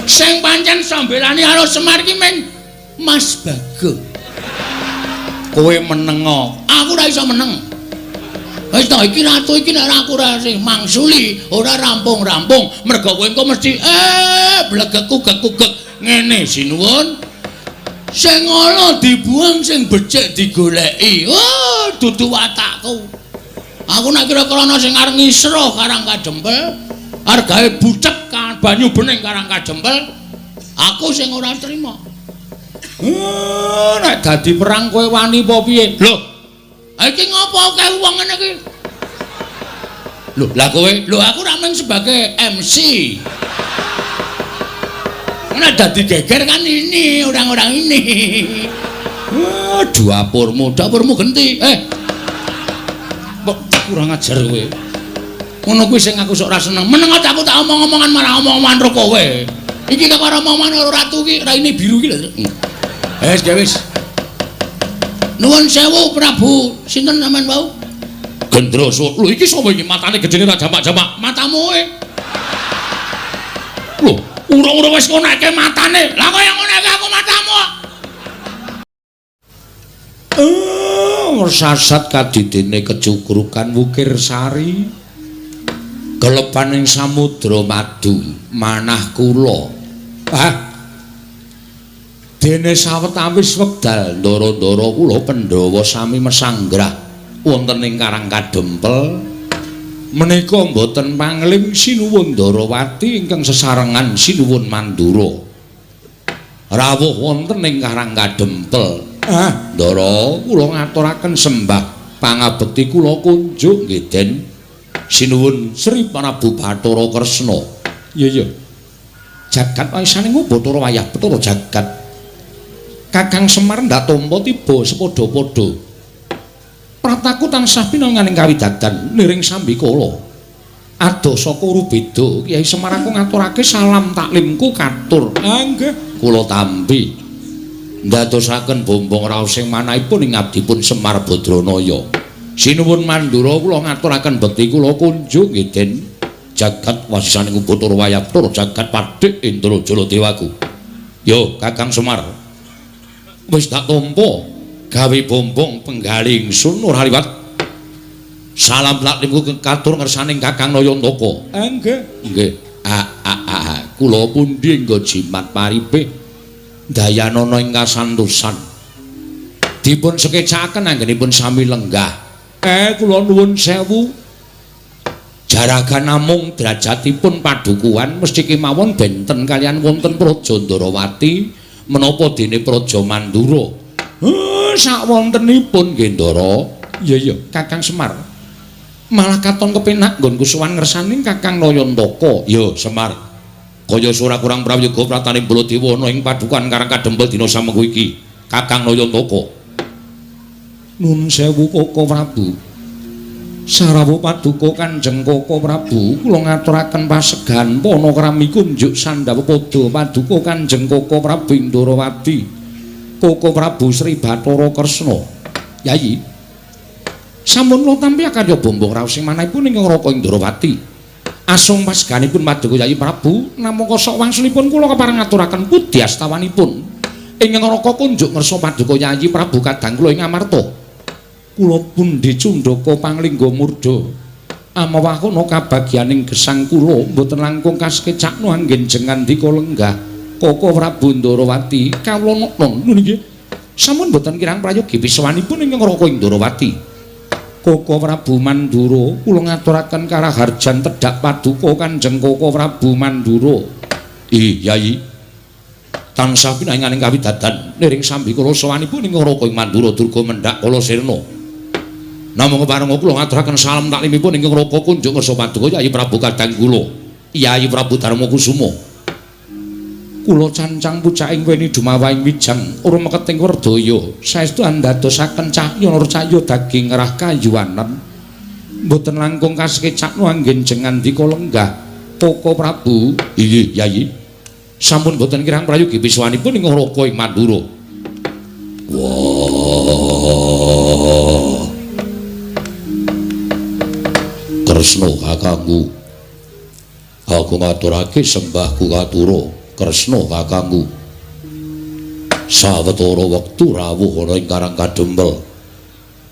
Sing pancen sambelani karo Semar ki men Mas Bagong. Kowe meneng aku ora iso meneng. Wis ta iki ratu iki nek aku ora mangsuli, ora rampung-rampung, mergo kowe engko mesti blegek-ugek ngene sinuwun. Sing ala dibuang sing becik digoleki. Oh, dudu watakku. Aku nek kira krana sing arep ngisruh Karang Kadempel, arep gawe bucek banyu bening Karang Kadempel, aku sing ora trima. Nek dadi perang kowe wani apa piye? Lho. Iki ngopo kae wong ngene iki? Lho, lah kowe, lho aku ra mung sebagai MC. Nek dadi geger kan ini orang-orang ini. Dapurmu genti. Kurang ajar kowe. Ngono kuwi sing aku sok ora seneng. Meneng aku tak omong-omongan marang omong-omongan karo kowe. Iki kok karo omongan karo ratu iki raine biru iki lho. Wis. Nuwun sewu Prabu. Sinten sampean wau? Gendrasa. Lho iki sapa iki matane gedene ra jamak-jamak. Matamu kowe. Lho, urung-urung wis ngoneke matane. Lah kok yang ngoneke aku matamu? Sasat kadidene kecukrukan wukir sari. Gelepaning samudra madu manah kula. Dene sawetawis wekdal ndara-ndara kula Pandhawa sami mesanggrah wonten ing Karang Kadempel menika mboten pangling sinuwun Ndarawati ingkang sesarengan sinuwun Mandura rawuh wonten ing Karang Kadempel. Ndara kula ngaturaken sembah pangabekti kula kunjuk nggih Den sinuwun Sri Prabu Bathara Kresna. Iya. Jagat waisane Bathara wayah Bathara jagat. Kakang Semar ndak tampa tiba sepadha-padha. Prataku tansah pinanganing kawidadan niring sambikala. Adoh saka Rubeda Kyai Semar aku ngaturake salam taklimku katur. Nggih, kula tampi. Ndadosaken bombong raos sing manahipun ing abdipun Semar Badranaya. Sinuwun Mandura kula ngaturaken bekti kula kunjuk nggih Den. Jagat wasisaning Bathara wayah Bathara jagat padhik Indrajala dewaku. Yo Kakang Semar. Wis tak tampa gawe bombong penggaling sun ora liwat. Salam taklimku katur ngersaning Kakang Nayantaka. Nggih. Kula pundi nggo jimat paribeh dayanana ing kasantosan. Dipun sekecakaken anggenipun sami lenggah. Kula nuwun sewu. Jaragan namung derajatipun padukuhan mesti kemawon benten kalian wonten Praja Ndarawati. Menapa dene Praja Mandura? Sak wontenipun nggih Ndara. Iya, Kakang Semar. Malah katon kepenak nggonku sowan ngersaning Kakang Nayantaka. Ya, Semar. Kaya ora kurang prayoga pratane Baladewa ana ing padukan Karang Kadempel dina samengko iki. Kakang Nayantaka. Nun sewu Koko Prabu. Sarawuh paduka Kanjeng Koko Prabu kula ngaturaken pasegan panakrami kunjuk Sandhawa Pada paduka Kanjeng Koko Prabu Ndarawati Koko Prabu Sri Bathara Kresna. Yayi sampun kula tampi akarya bombong raos sing manahipun ing Raka Ndarawati asung paseganipun paduka Yayi Prabu namung sok wangsulipun kula kepareng ngaturaken pudhi astawanipun ing Raka kunjuk ngersa paduka Yayi Prabu kadang kula ing Amarta. Kula pundi Cundaka Panglingga Murda amawah kono kabagyaning gesang kula mboten langkung kasekecakno anggenjengan dika lenggah Koko Prabu Ndarawati kawula non nggih sampun mboten kirang prayogi pisawanipun ing Raka Ndarawati Koko Prabu Mandura kula ngaturaken karaharjan tedhak paduka Kanjeng Koko Prabu Mandura. Yayi tansah pinanganing kawidadan niring sambikala sawanipun ing Raka Mandura durga mendhak kala sirna. Namung kepareng kula ngaturaken salam taklimipun ing Raka kunjuk ngersa paduka Yayi Prabu kadang kula Yayi Prabu Darmakusuma. Kula cancang pucaking weni dumawahing wijang urung meketing werdaya saestu andadosaken cahya nur cahya daging rah kayuwanen mboten langkung kasekecakno anggenjengan dika lenggah Koko Prabu. Inggih Yayi sampun mboten kirang prayogi pisawanipun ing Raka ing Mandura. Wah Kresna kakangku, aku ngaturake sembahku katura Kresna kakangku. Sawetara wektu rawuh ana ing Karang Kadempel.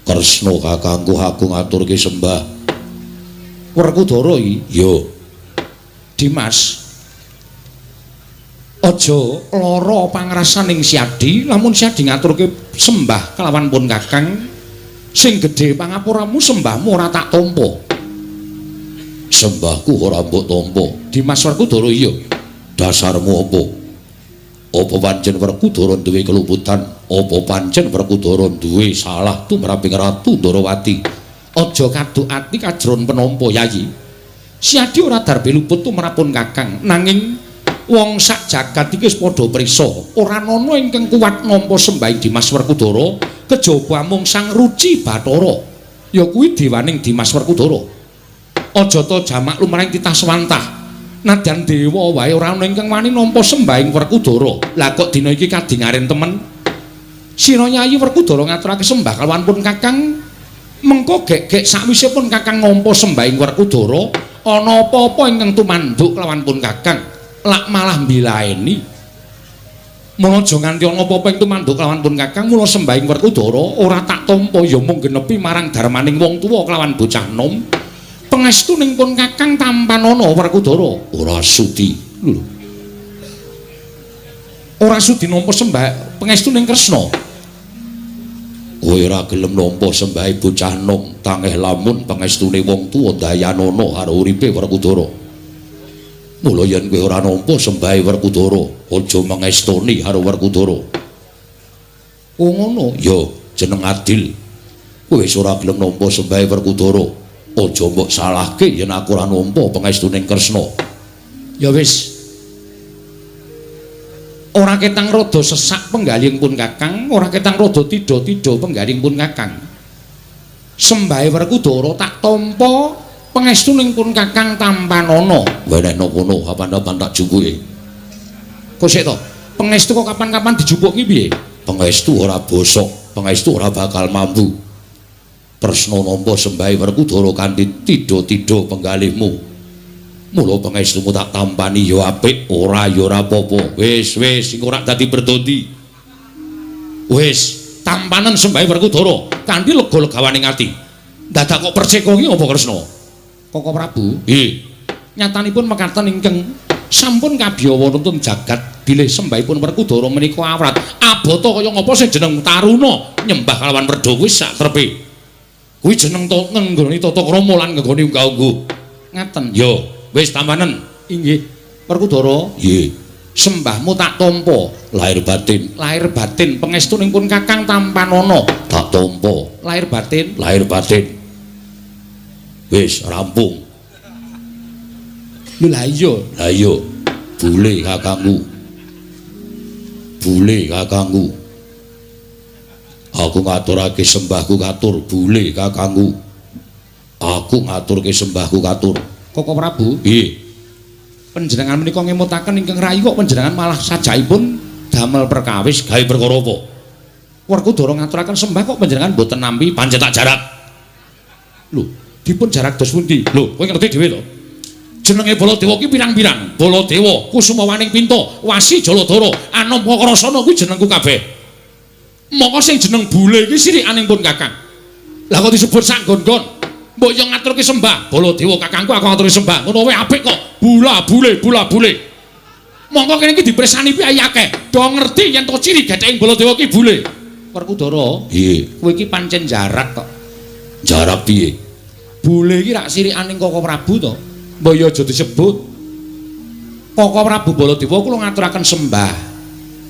Kresna kakangku aku ngaturke sembah. Werkudara iki, yo. Dimas. Aja lara pangrasaning Siadi, lamun Siadi ngaturke sembah kelawan pun Kakang. Sing gedhe pangapuramu sembahmu ora tak tampa. Sembahku ora mbok tampa. Dimas Werkudara iya. Dasarmu apa? Apa pancen Werkudara duwe keluputan? Apa pancen Werkudara duwe salah tumraping Ratu Ndarawati? Aja kaduk ati kajron penampa Yayi. Siadi ora darbe luput tumrapun Kakang, nanging wong sak jagat iki wis padha prisa, ora ana ingkang kuwat nampa sembahing Dimas Werkudara kejaba mung Sang Ruci Bathara. Ya kuwi dewaning Dimas Werkudara. Aja ta jamak lumrahing titah swantah. Nadyan dewa wae ora ana ingkang wani nampa sembahing Werkudara. Lah kok dina iki kadingaren temen. Sira Nyai Werkudara ngaturake sembah kalawan pun Kakang. Mengko gek-gek sakwise pun Kakang nampa sembahing Werkudara, ana apa-apa ingkang tumanduk kalawan pun Kakang, lak malah mbilaeni. Mula aja nganti ana apa-apa ing tumanduk kalawan pun Kakang, mula sembahing Werkudara ora tak tampa ya mung genepi marang darmaning wong tuwa kelawan bocah nom. Pangestu ning pun Kakang tampanana Werkudara ora sudi. Lho. Ora sudi nampa sembah pangestu ning Kresna. Kowe ora gelem nampa sembahe bocah nom, tangeh lamun pangestune wong tuwa dayanana karo uripe Werkudara. Mula yen kowe ora nampa sembahe Werkudara, aja mangestuni karo Werkudara. Oh ngono, ya jeneng adil. Kowe wis ora gelem nampa sembahe Werkudara. Aja mbok salahke yen aku ora nampa pangestuning Kresna. Ya wis. Ora ketang rada sesak penggaling pun Kakang, ora ketang rada tidha-tidha penggaling pun Kakang. Sembahe Werkudara tak tampa, pangestuning pun Kakang tampanana. Wenehna kono kapan-kapan tak jumpuke. Kok sik to? Pangestu kok kapan-kapan dijupuk ki piye? Pangestu ora bosok, pangestu ora bakal mampu. Tresna nampa sembahe Werkudara kanthi tidha-tidha penggalihmu. Mula pangestumu tak tampani ya apik, ora ya ora apa-apa. Wis iku ora dadi berdondi. Wis tampanen sembahe Werkudara kanthi lega-legawaning ati. Dadak kok perceka iki apa Kresna? Koko Prabu? Nggih. Nyatanipun mekaten ingkang sampun kabiyawa nuntun jagat bilih sembahipun Werkudara menika awrat. Abata kaya ngapa sing jeneng Taruna nyembah kalawan werda kuwi sak trepe. Kuwi jeneng ngenggoni tata krama lan ngenggoni unggah-ungguh. Ngaten. Ya, wis tampanen. Inggih. Werkudara? Nggih. Sembahmu tak tampa lahir batin pangestuning pun Kakang tampanana tak tampa lahir batin wis rampung. Lha iya bule kakangku aku ngaturake sembahku katur bule kakangku aku ngaturke sembahku katur. Koko Prabu? Nggih. Panjenengan menika ngemutaken ingkang rayi kok panjenengan malah sajaipun damel perkawis gawe perkara apa? Werkudara ngaturaken sembah kok panjenengan mboten nampi pancen tak jarak. Lho, dipun jarak dos pundi? Lho, kowe ngerti dhewe to? Jenenge Baladewa ki pirang-pirang? Baladewa, Kusumawaning Pinto, Wasi Jaladara, Anom Kakrasana kuwi jenengku kabeh. Moko sing jeneng bule iki sirikaning pun Kakang. Lah kok disebut sak nggon-nggon? Mbok yo ngaturke sembah Baladewa kakangku aku ngaturke sembah ngono wae apik kok bula bule monggo kene iki dipresani piye akeh do ngerti yen to ciri getheke Baladewa ki bule. Werkudara nggih kowe iki pancen jarak kok. Jarak piye? Bule iki rak sirikaning Koko Prabu to mbok yo aja disebut Koko Prabu Baladewa kula ngaturaken sembah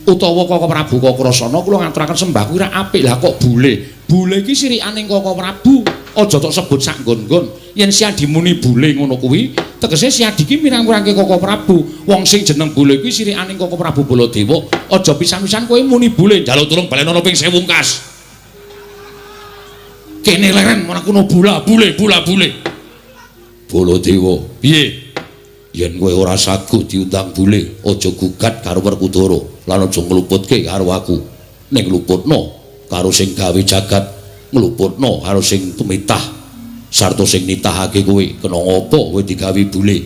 utawa Koko Prabu Kakrasana kula ngaturaken sembah kuwi rak apik. Lah kok bule iki sirikaning Koko Prabu aja tok sebut sak nggon-nggon. Yen Siadi muni bule ngono kuwi, tegese Siadi ki mirang-mirangke Koko Prabu. Wong sing jeneng bule kuwi sirikaning Koko Prabu Baladewa. Aja pisan-pisan kowe muni bule, njaluk tulung balenono ping 1000 kas. Kene leren ora kuno bule. Baladewa, piye? Yen kowe ora sagu diundang bule, aja gugat karo Werkudara, lan aja ngluputke karo aku. Ning ngluputno karo sing gawe jagat, ngluputno karo sing tumitah sarta sing nitahake kowe kena ngopo kowe digawe bule.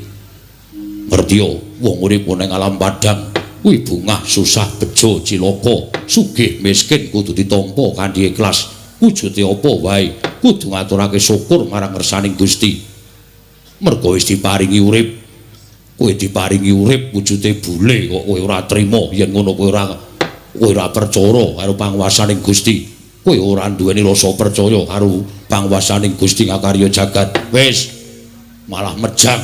Ngerti yo wong urip ning alam padang kuwi bungah susah bejo cilaka sugih miskin kudu ditampa kanthi ikhlas wujude apa wae kudu ngaturake syukur marang ngersaning Gusti merga wis diparingi urip kowe diparingi urip wujude bule kok kowe ora trima yen ngono kowe ora percaya karo panguwasaning Gusti kowe ora duweni rasa percaya karo panguwasaning Gusti ngakarya jagat wis malah mejang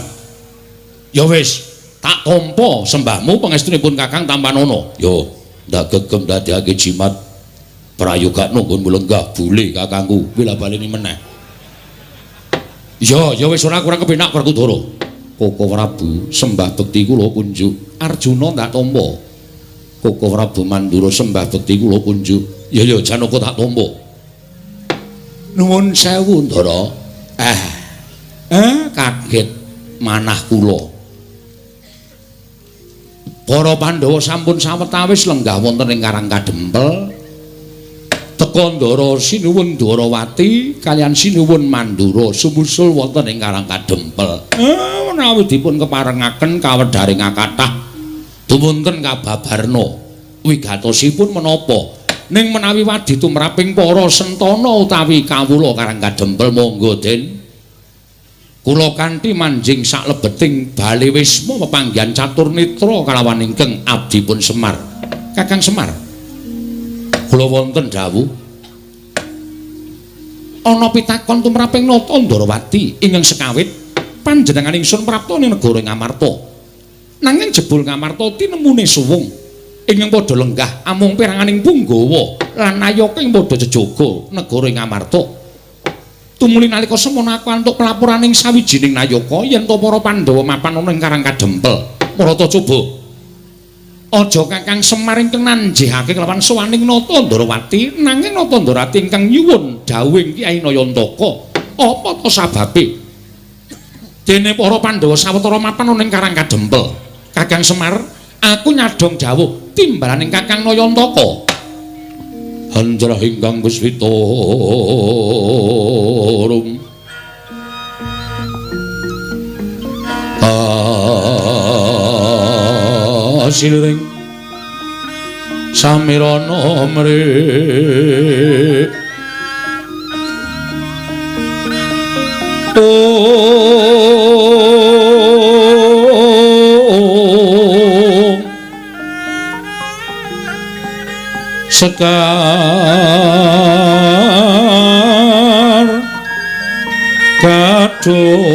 ya wis tak tampa sembahmu pangestunipun Kakang Tampanana. Yo, ndak gegem dadekake jimat prayoga nunggun mulenggah bule kakangku. Kuwi lha baleni meneh. Ya wis ora kurang kepenak Werkudara. Koko Prabu sembah bekti kula kunjuk. Arjuna ndak tampa. Koko Prabu Mandura sembah bekti kula kunjuk. Ya Janaka tak tampa. Nuwun sewu Ndara. Kaget manah kula. Para Pandhawa sampun sawetawis lenggah wonten ing Karang Kadempel. Teka Ndara sinuwun Dwarawati kaliyan sinuwun Mandura sumusul wonten ing Karang Kadempel. Menawi dipun keparengaken kawedharing kathah dumunten kababarna wigatosipun menapa ning menawi wadi tumraping para sentana utawi kawula Karang Kadempel monggo Den. Kula kanthi manjing saklebeting bale wisma pepanggihan catur nitra kalawan ingkang abdipun Semar. Kakang Semar. Kula wonten dawuh. Ana pitakon tumraping Nata Ndarawati ingkang sekawit panjenengan ingsun prapta ing negara Ngamarta. Nanging jebul Ngamarta tinemune suwung ingkang padha lenggah amung peranganing Punggawa lan Nayaka ing padha jejaga negara Ngamarta. Tumuli nalika semana aku antuk pelapuraning sawijining Nayaka yen to para Pandhawa mapan ana ing Karang Kadempel. Marata coba. Aja Kakang Semar ingkang nanjihake kelawan sowaning Nata Ndarawati nanging Nata Ndarawati ingkang nyuwun dawuhing Kyai Nayantaka. Apa to sababe? Dene para Pandhawa sawetara mapan ana ing Karang Kadempel. Kakang Semar, aku nyadhong dawuh timbalaning Kakang Nayantaka. Hanjrah ingkang beswita rum asiring samirana mrih sekar kadung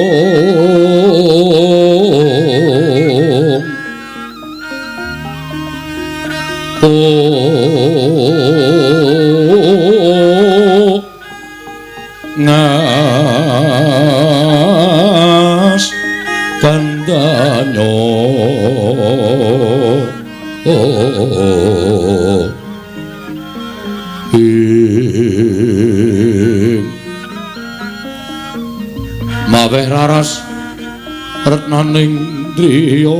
ngas kandanya maweh raras retnaning driya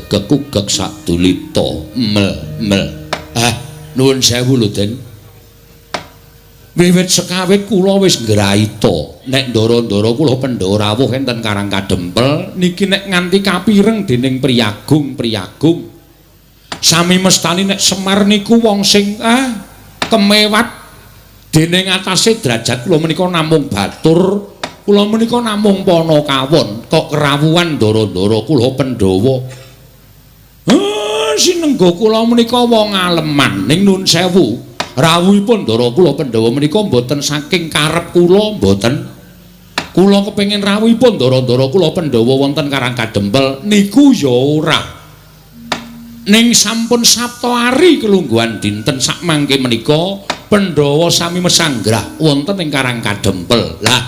kekukek sadulita mel nuwun sewu lho Den. Wiwit sekawit kula wis nggraita nek ndara-ndara kula Pandhawa rawuh enten Karang Kadempel niki nek nganti kapireng dening priyagung sami mestani nek Semar niku wong sing kemewat dening atase derajat kula menika namung batur kula menika namung Panakawon kok kerawuhan ndara-ndara kula Pandhawa sinengga kula menika wong aleman ning nuwun sewu rawuhipun ndara kula Pandhawa menika mboten saking karep kula mboten kula kepengin rawuhipun ndara-ndara kula Pandhawa wonten Karang Kadempel niku ya ora ning sampun sapta ari kelungguhan dinten sak mangke menika Pandhawa sami mesanggrah wonten ing Karang Kadempel lah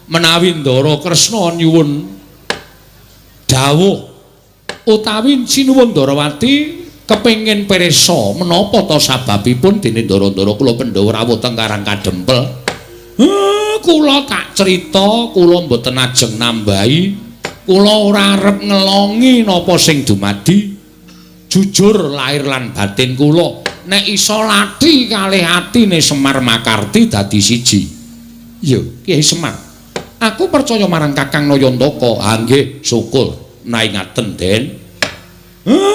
menawi Ndara Kresna nyuwun dawuh utawi Sinuwun Ndarawati kepengin pirsa menapa ta sababipun dene ndara-ndara kula Pandhawa rawuh teng Karang Kadempel. Kula tak crita, kula mboten ajeng nambahi, kula ora arep ngelongi napa sing dumadi. Jujur lahir lan batin kula nek iso lathi kalih atine Semar Makarti dadi siji. Yo, Kyai Semar. Aku percaya marang Kakang Nayantaka. Ha nggih, syukur. Nai ngaten, Den.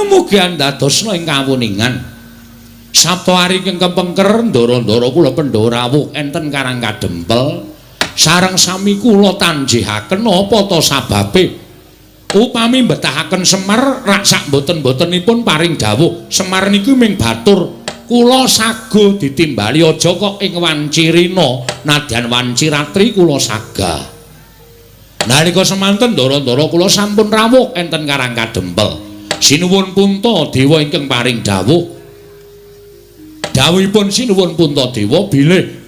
Mugi andadosna ing kawuningan. Sabtu hari ing kepengker ndara-ndara kula Pandhawa rawuh enten Karang Kadempel. Sareng sami kula tanjihaken apa ta sababe. Upami mbetahaken Semar rak sak mboten-mbotenipun paring dawuh. Semar niku ming batur kula sago ditimbali aja kok ing wancirina nadyan wanciratri kula sagah. Nalika semanten ndara-ndara kula sampun rawuh enten Karang Kadempel. Sinuwun Puntadewa ingkang paring dawuh. Dawuhipun Sinuwun Puntadewa bilih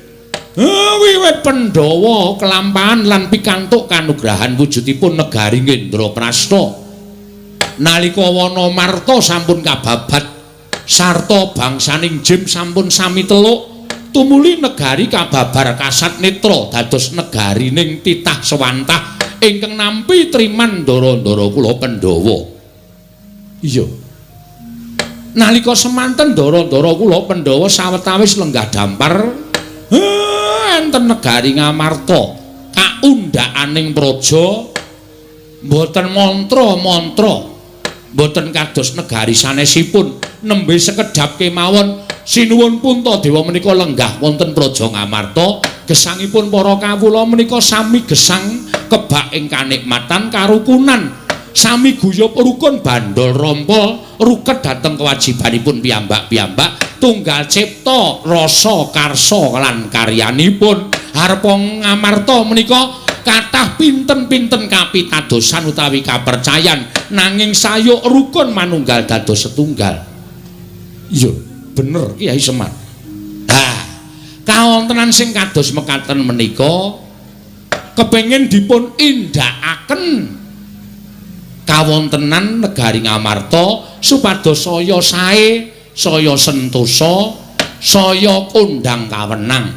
wiwit Pandhawa kelampahan lan pikantuk kanugrahan wujudipun negari Ngendraprasta. Nalika Wanamarta sampun kababat sarta bangsaning Jim sampun sami teluk tumuli negari kababar kasat netra dados negarining titah sewantah ingkang nampi triman ndara-ndara kula Pandhawa. Iya. Nalika semanten ndara-ndara kula Pandhawa sawetawis lenggah dampar enten negari Ngamarta kaundhakaning praja mboten mantra-mantra mboten kados negari sanesipun nembe sekedhap kemawon Sinuwun Puntadewa menika lenggah wonten praja Ngamarta gesangipun para kawula menika sami gesang kebak ing kanikmatan karukunan sami guyub rukun bandol rompol ruket dhateng kewajibanipun piyambak-piyambak tunggal cipta rasa karsa lan karyanipun harpa Ngamarta menika kathah pinten-pinten kapitadosan utawi kapercayan nanging sayuk rukun manunggal dados setunggal. Iya bener Kyai Semar. Kawontenan sing kados mekaten menika kepengin dipun indakaken kawontenan negari Ngamarta supados saya sae, saya sentosa, saya kondang kawenang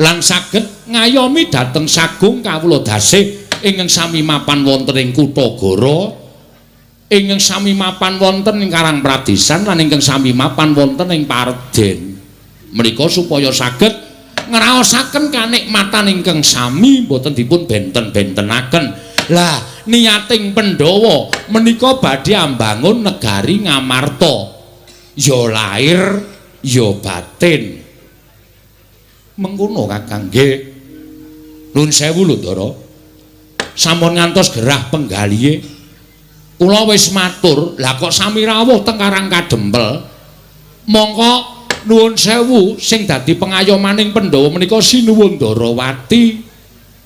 lan saged ngayomi dhateng sagung kawula dasih ingkang sami mapan wonten ing Kutagara, ingkang sami mapan wonten ing Karang Pradesan lan ingkang sami mapan wonten ing Parden. Menika supaya saged ngraosaken kanikmatan ingkang sami boten dipun benten-bentenaken. Lah niating Pandhawa menika badhe ambangun negari Ngamarta. Ya lahir ya batin. Mengkono Kakang nggih. Nuwun sewu lho Ndara. Sampun ngantos gerah penggalihe. Kula wis matur, lah kok sami rawuh teng Karang Kadempel. Mongko nuwun sewu sing dadi pengayomaning Pandhawa menika Sinuwun Ndarawati.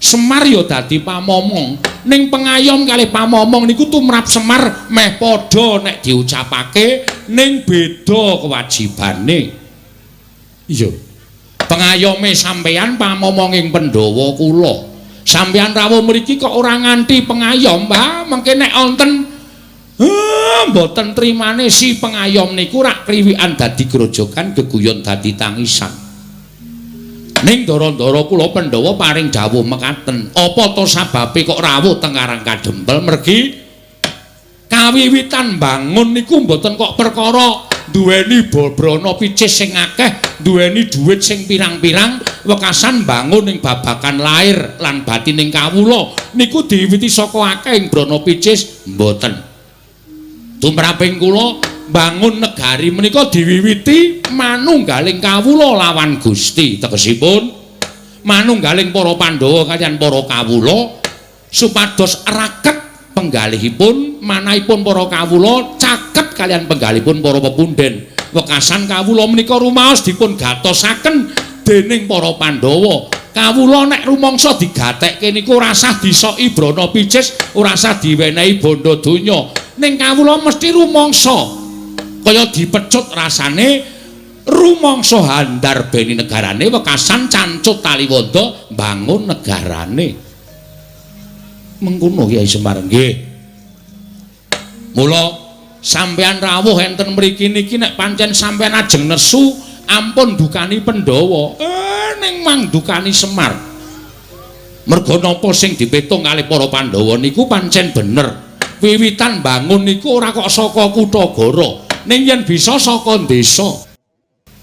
Semar ya dadi pamomong. Ning pengayom kalih pamomong niku tumrap Semar meh padha nek diucapake ning beda kewajibane. Iya. Pengayome sampeyan pamomonging Pandhawa kula. Sampeyan rawuh mriki kok ora nganti pengayom, Mbah. Mengke nek wonten mboten trimane si pengayom niku rak kriwikan dadi grojogan geguyon dadi tangisan. Ning ndara-ndara kula Pandhawa paring dawuh mekaten, apa to sababe kok rawuh teng Karang Kadempel mergi kawiwitan bangun niku mboten kok perkara duweni bobrana picis sing akeh, duweni dhuwit sing pirang-pirang, wekasan bangun ing babakan lair lan batining kawula niku diwiwiti saka akeh ing brana picis mboten. Tumraping kula bangun negari menika diwiwiti manunggaling kawula lawan Gusti, tegesipun manunggaling para Pandhawa kaliyan para kawula supados raket penggalihipun manahipun para kawula caket kaliyan penggalihipun para pepunden. Wekasan kawula menika rumaos dipun gatosaken dening para Pandhawa. Kawula nek rumangsa digatekke niku ora sah disoki brana picis, ora sah diwenehi bondo donya. Ning kawula mesti rumangsa kaya dipecut rasane rumangsa handar beni negarane wekasan cancut taliwonda bangun negarane. Mengkono Kyai Semar nggih. Mula sampeyan rawuh enten mriki niki nek pancen sampeyan ajeng nesu ampun dukani Pandhawa. Ning mang dukani Semar. Merga napa sing dipetung kalih para Pandhawa niku pancen bener. Wiwitan bangun niku ora kok saka Kutagara, ning yen bisa saka desa.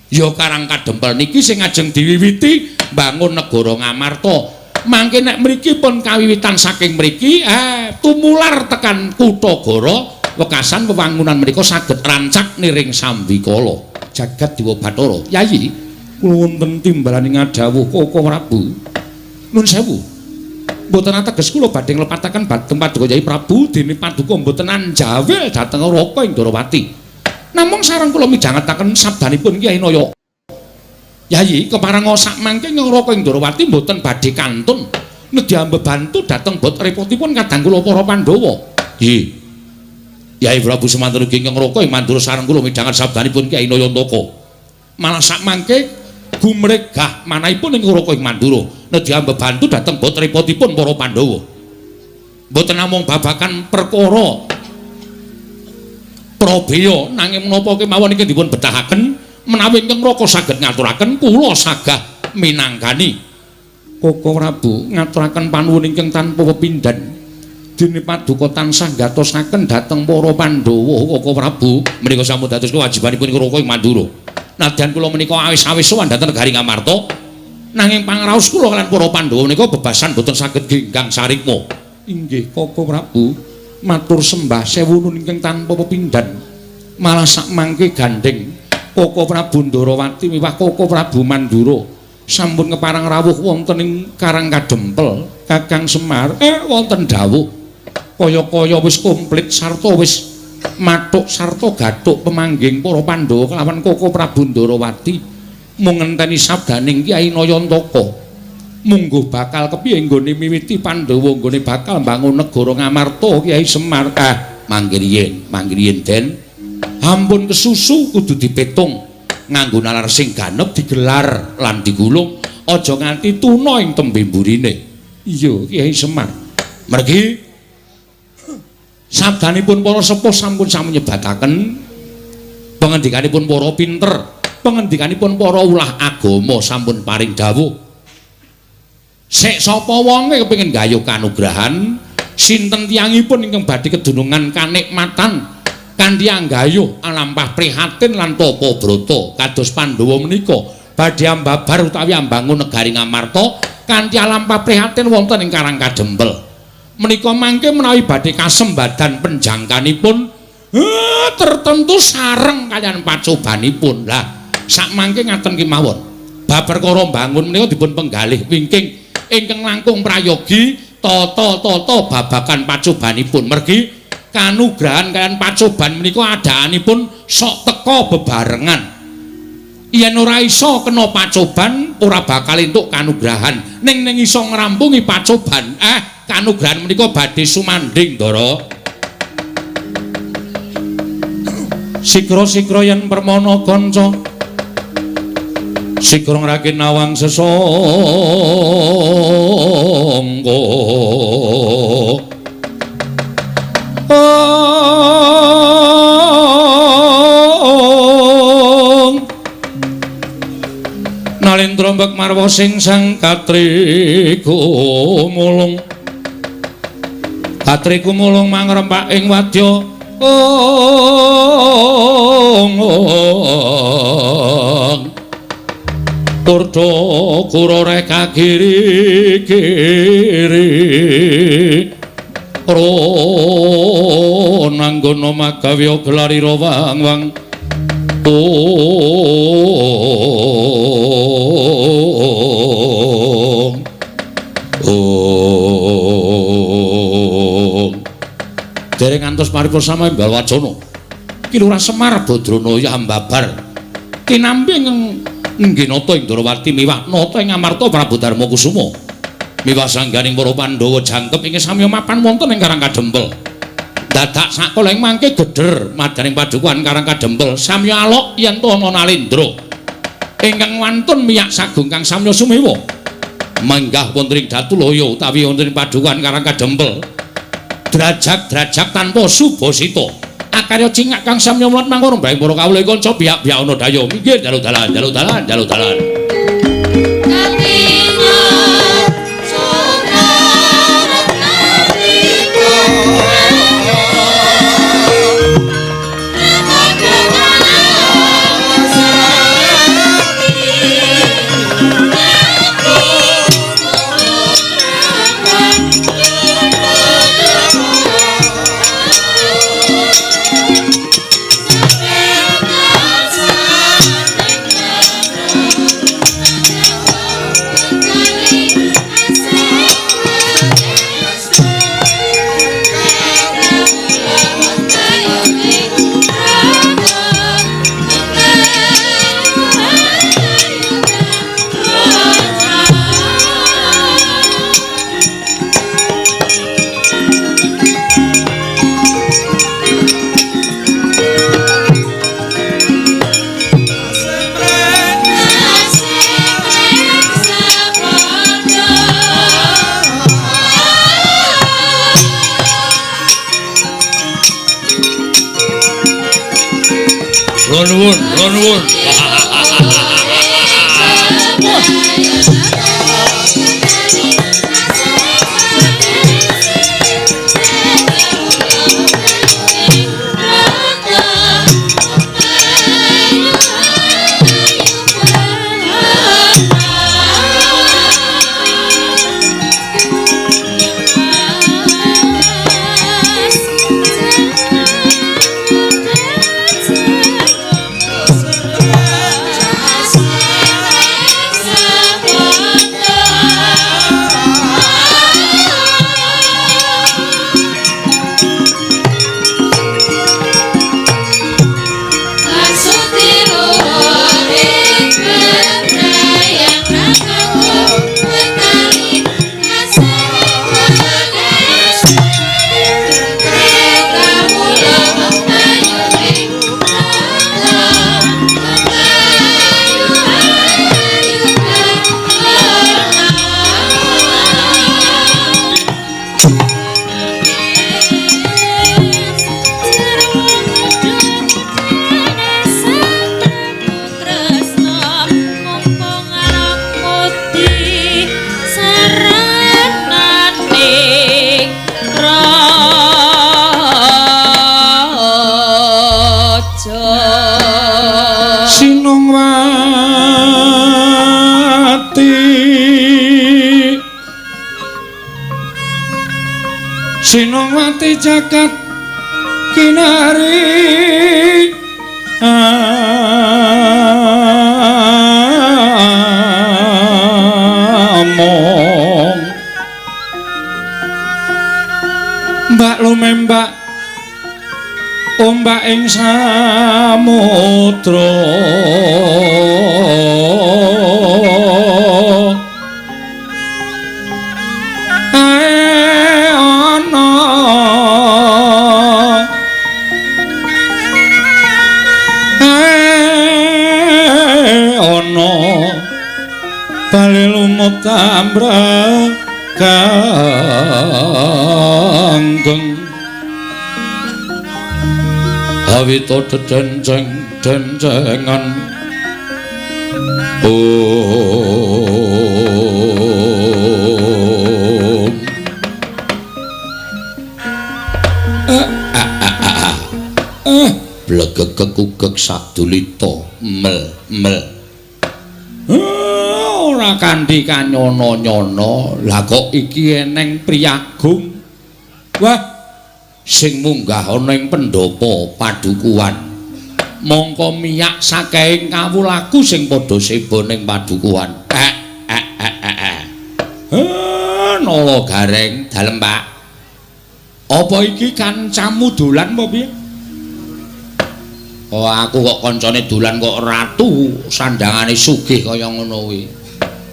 Ya Karang Kadempel niki sing ajeng diwiwiti bangun negara Ngamarta. Mangke nek mriki pun kawiwitan saking mriki tumular tekan Kutagara, wekasan wewangunan menika saged rancak niring Sambikala. Jagat Dewa Bathara. Yayi, kula wonten timbalaning ngadhawuh Koko Prabu. Nuwun sewu. Mboten ateges kula badhe nglepataken dhateng Paduka Yai Prabu dene Paduka mboten anjawil dhateng Raka ing Darawati. Namung sareng kula midhangetaken sabdanipun Kyai Naya. Yayi, kepareng sak mangke ing Raka ing Darawati mboten badhe kantun nedya mbebantu dhateng bot repotipun kadang kula para Pandhawa. Nggih. Yai Prabu Semantara ing Raka ing Mandura sareng kula midhanget sabdanipun Kyai Naya Ntaka. Malah sak mangke gumregah manahipun ing Raka ing Mandura nedya mbebantu dhateng bot repotipun para Pandhawa. Mboten namung babakan perkara Prabeya nanging menapa kemawon iki dipun betahaken menawi ingkang Raka saged ngaturaken kula sagah minangkani. Koko Prabu ngaturaken panuwun ingkang tanpa pepindhan. Dene Paduka tansah gatosaken dhateng para Pandhawa. Koko Prabu menika sampun dados kewajibanipun Raka ing Mandura. Nadyan kula menika awis-awis sowan dhateng negari Ngamarta, nanging pangraos kula kaliyan para Pandhawa menika bebasan boten saged genggang sarikma. Inggih Koko Prabu, matur sembah sewu nuwun ingkang tanpa pepindhan. Malah sak mangke gandeng Koko Prabu Ndarawati miwah Koko Prabu Mandura sampun kepareng rawuh wonten ing Karang Kadempel. Kakang Semar wonten dawuh kaya-kaya wis komplit sarta wis mathuk sarta gathuk pemangging para Pandhawa kelawan Koko Prabu Ndarawati mung ngenteni sabdaning Kyai Naya Ntaka mungguh bakal kepiye nggone miwiti Pandhawa nggone bakal mbangun negara Ngamarta. Kyai Semar mangke riyen Den ampun kesusu kudu dipetung nganggo nalar sing ganep digelar lan digulung aja nganti tuna ing tembe mburine. Iya Kyai Semar mergi sabdanipun para sepuh sampun sami nyebataken pangendikanipun para pinter, pangendikanipun para ulah agama sampun paring dawuh. Sek sapa wonge kepengin gayuh kanugrahan, sinten tiyangipun ingkang badhe kedunungan kanikmatan kanthi anggayuh alampah prihatin lan tapa brata kados Pandhawa menika badhe ambabar utawi ambangun negari Ngamarta kanthi alampah prihatin wonten ing Karang Kadempel. Menika mangke menawi badhe kasembadan penjangkanipun tertentu sareng kaliyan pacobanipun. Lah sak mangke ngaten kemawon. Bab perkara bangun menika dipun penggalih wingking ingkang langkung prayogi tata-tata babagan pacobanipun. Mergi kanugrahan kaliyan pacoban menika adaanipun sok teka bebarengan. Yen ora iso kena pacoban ora bakal entuk kanugrahan. Ning iso ngrampungi pacoban kanugrahan menika badhe sumandhing Ndara. Sikra-sikra yen permana kanca sikra ngrakin nawang sesangga Nalendra mbek marwa sing sang katriku mulung katriku mulung mangrempak ing wadya Turdo kurore kagiri-giri nanggono magawya gelarira wang-wang dereng ngantos paripurna Mbal Wacana iki Lurah Semar Badranaya ambabar kinampi inggih nata ing Darawati miwah nata ing Amarta Prabu Darma Kusuma miwah sangganing para Pandhawa jangkep ingkang sami mapan wonten ing Karang Kadempel. Dadak sakala ing mangke gedher madaning padukuhan Karang Kadempel samya alok yen to ana Nalendra ingkang wantun miyak sagung kang samya sumewa manggah wonten ing Datulaya utawi wonten ing padukuhan Karang Kadempel drajak tanpa subasita akarya cingak kang samya mulat mangkono bae para kawula kanca biak-biak ana daya minggir dalu-dalan nuwun Sinongwati jagat kinari among mbak lumembak ombak ing samudra bali lumut tambraganggeng awita dencengan blegek kekugek sadulita mel ora kanthi kanyono-nyono lah kok iki eneng priyagung wah sing munggah ana ing pendhapa padukuhan mongko miyak sakehing kawulaku sing padha seba ning padukuhan nala gareng dalem Pak apa iki kancamu dolan apa piye oh aku kok kancane dolan kok ratu sandangane sugih kaya ngono kuwi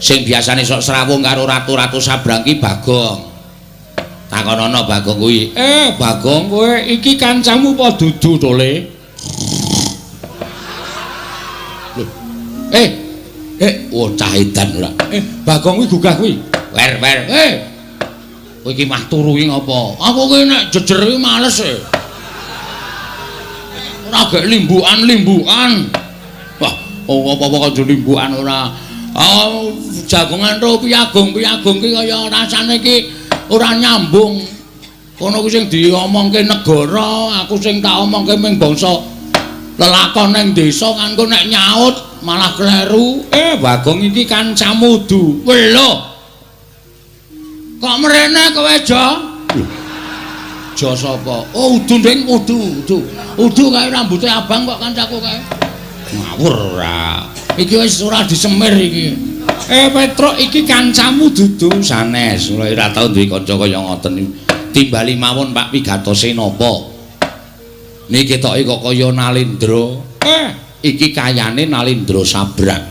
sing biasane sok srawung karo ratu-ratu Sabrangki Bagong. Takonono Bagong kuwi. Bagong kowe iki kancamu apa dudu to, Le? Cah edan ora. Bagong kuwi gugah kuwi. Wer. Kowe iki mah turu iki ngopo? Aku ki nek jejer iki males e. Ora gek limbukan. Wah, apa-apa kok limbukan ora. Jagongan ro piagung ki kaya rasane ki ora nyambung. Kono ku sing diomongke negara, aku sing tak omongke ming bangsa lelakon ning desa kanggo nek nyaut malah kleru. Bagong iki kancamu Du. Lho. Kok mrene kowe, Jo? Jo sapa? Oh, Udu ndeng Udu. Udu kae rambuté abang kok kancaku kae. Ngawur ora. Iki wis ora disemir iki. Petruk iki kancamu dudu sanes. Ora tau duwe kanca kaya ngoten. Timbali mawon Pak Wigatosena napa? Niki ketoke kok kaya Nalindra. Iki kayane Nalindra Sabrang.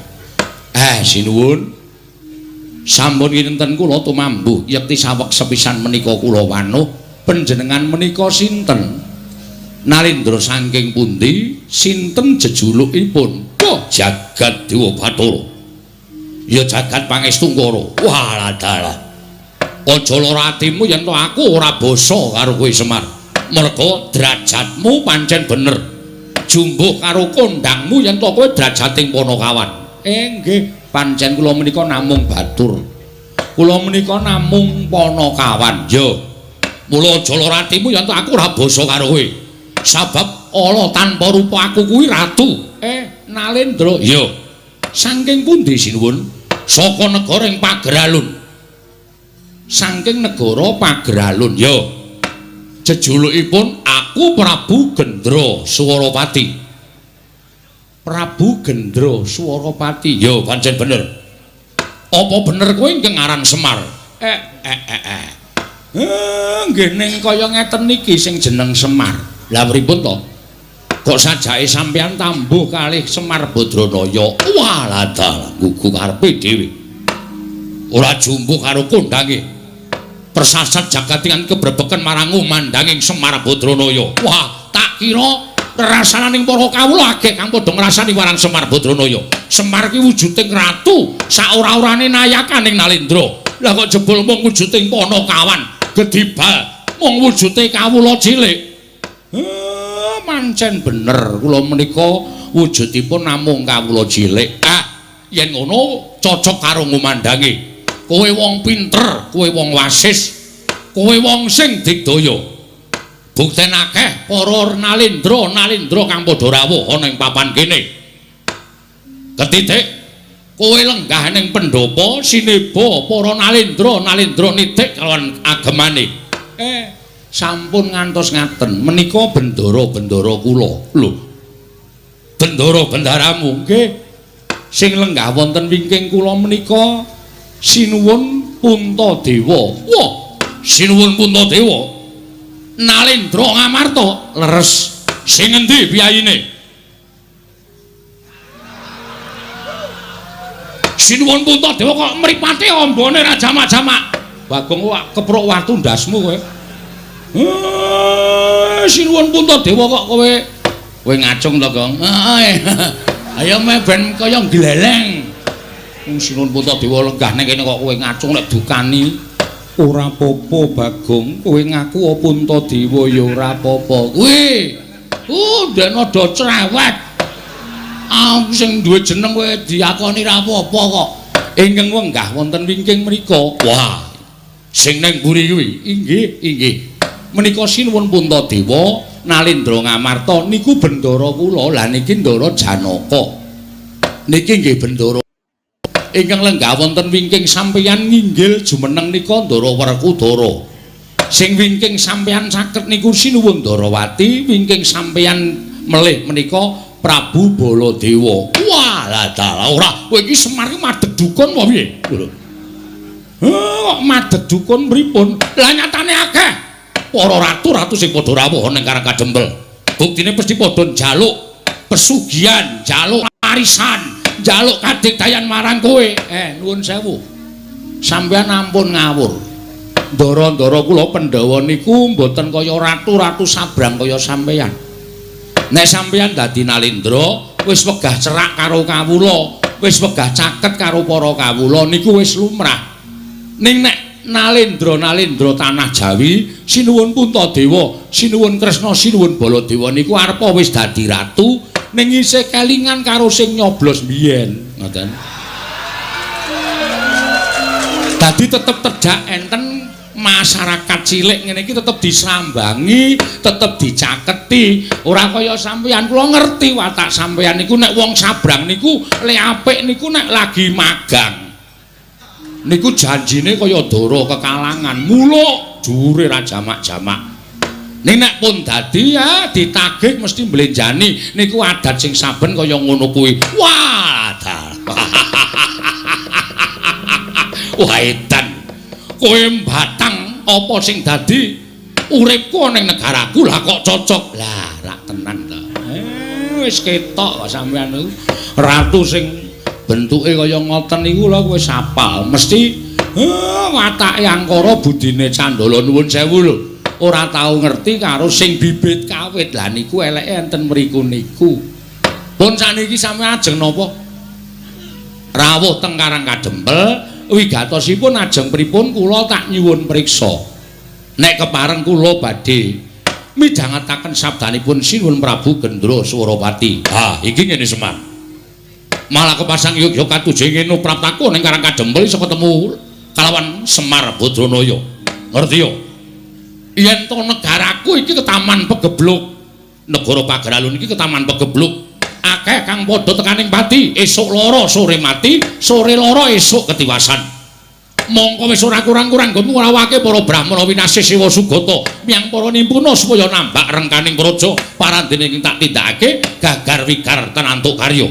Sinuwun. Sampun kinten kula tumambuh yekti saweg sepisan menika kula wanuh panjenengan menika sinten? Nalindra saking pundi? Sinten jejulukipun? Jagat Dewa Bathara. Ya jagat Pangestungkara. Walah dalah. Aja lara atimu yen to aku ora basa karo kowe Semar. Merga derajatmu pancen bener. Jumbuh karo kondangmu yen to kowe derajating Panakawan. Nggih. Pancen kula menika namung batur. Kula menika namung Panakawan. Yo. Mula aja lara atimu yen to aku ora basa karo kowe. Sabab ala tanpa rupa aku kuwi ratu. Nalindra. Yo. Saking pundi sinuwun? Saka negara ing Pageralun. Saking negara Pageralun. Yo. Jejulukipun aku Prabu Gendra Swaropati. Prabu Gendra Swaropati. Yo pancen bener. Apa bener kowe ingkang aran Semar? Nggih ning kaya ngeten niki sing jeneng Semar. Lah pripun to? Kok sajake sampeyan tambuh kalih Semar Badranaya. Walah dalah gugu karepe dhewe. Ora jumbuh karo kondange. Persasat jagatingan kebrebeken marang ngumandanging Semar Badranaya. Wah, tak kira rasananing para kawula akeh kang padha ngrasani marang Semar Badranaya. Semar ki wujuding ratu, sak ora-orane nayakaning Nalindra. Lah kok jebul mung wujuding Panakawan, gedibal mung wujude kawula cilik. Mancen bener kula menika wujudipun namung kawula cilik. Yen ngono cocok karo ngumandangi. Kowe wong pinter, kowe wong wasis, kowe wong sing digdaya. Buktenake para Nalindra kang padha rawuh ana ing papan kene. Ketitik kowe lenggah ning pendhapa sineba para Nalindra nitik kalawan agemane. Sampun ngantos ngaten menika bendara kula. Lho. Bendara-bendaramu nggih sing lenggah wonten wingking kula menika sinuwun Puntadewa. Wah, sinuwun Puntadewa. Nalindra Ngamarta leres. Sing endi piyayine? Sinuwun Puntadewa kok mripate ambane ra jamak-jamak. Bagong keprok watu ndasmu kowe. Sinuwun Puntadewa kok kowe ngacung to, Gong? Ayo ben kaya gleleng. Sinuwun Puntadewa lenggah ning kene kok kowe ngacung lek dukani. Ora apa-apa Bagong, kowe ngaku Puntadewa ya ora apa-apa. Kowe ndene do cerewet. Aku sing duwe jeneng kowe diakoni ra apa-apa kok. Ingkang wenggah wonten wingking mriku. Wah, sing ning mburi kuwi. Inggih. Menika sinuwun Puntadewa, Nalindra Ngamarta niku bendara kula. Lah niki Ndara Janaka. Niki nggih bendara ingkang lenggah wonten wingking sampeyan nginggil jumeneng nika Ndara Werkudara. Sing wingking sampeyan saged niku sinuwun Ndarawati, wingking sampeyan melih menika Prabu Baladewa. Walah dalah ora kowe iki Semar ki madheg dukun apa piye? Kok madheg dukun pripun? Lah nyatane akeh para ratu-ratu sing padha rawuh ning Karang Kadempel. Buktine mesti padha njaluk pesugihan, njaluk arisan, njaluk kadigdayan marang kowe. Nuwun sewu. Sampeyan ampun ngawur. Ndara-ndara kula Pandhawa niku mboten kaya ratu-ratu Sabrang kaya sampeyan. Nek sampeyan dadi Nalindra, wis wegah cerak karo kawula, wis wegah caket karo para kawula niku wis lumrah. Ning nek Nalendra tanah Jawi, sinuwun Puntadewa, sinuwun Kresna, sinuwun Baladewa niku arepa wis dadi ratu ning isih kelingan karo sing nyoblos biyen, ngoten. Dadi tetep tejak enten masyarakat cilik ngene iki tetep disambangi, tetep dicaketi. Ora kaya sampeyan, kula ngerti watak sampeyan niku nek wong sabrang niku le apik niku nek lagi magang. Niku janjine kaya dara kekalangan, muluk jure ra jamak-jamak. Ning nek pun dadi ya ditagih mesti mblenjani. Niku adat sing saben kaya ngono kuwi. Wah, wah edan. Kowe mbatang apa sing dadi uripku ning negaraku lah kok cocok. Lah, rak tenan to. Wis ketok kok sampeyan niku ratu sing bentuke kaya ngoten niku lho kowe sapal. Mesti watake angkara budine Candala nuwun sewu lho. Ora tau ngerti karo sing bibit kawit. Lah niku eleke enten mriku niku. Pun saniki sampeyan ajeng napa? Rawuh teng Karang Kadempel. Wigatosipun ajeng pripun kula tak nyuwun priksa. Nek kepareng kula badhe midhangetaken sabdanipun Sinuwun Prabu Gendra Suropati. Ha, iki ngene Semar. Malah kepasang Yogya katuje ngene praptaku ning Karang Kadempel iso ketemu kalawan Semar Badranaya. Ngerti yo? Yen to negaraku iki ketaman pegebluk. Negara Pageralun iki ketaman pegebluk. Akeh kang padha tekaning pati, esuk lara sore mati, sore lara esuk ketiwasan. Mongko wis ora kurang-kurang nggonmu ngrawake para Brahmana winasih Sewa Sugata miyang para nimpuna supaya nambak rengkaning praja parandene ing tak tindakake gagar wigar tenantuk karya.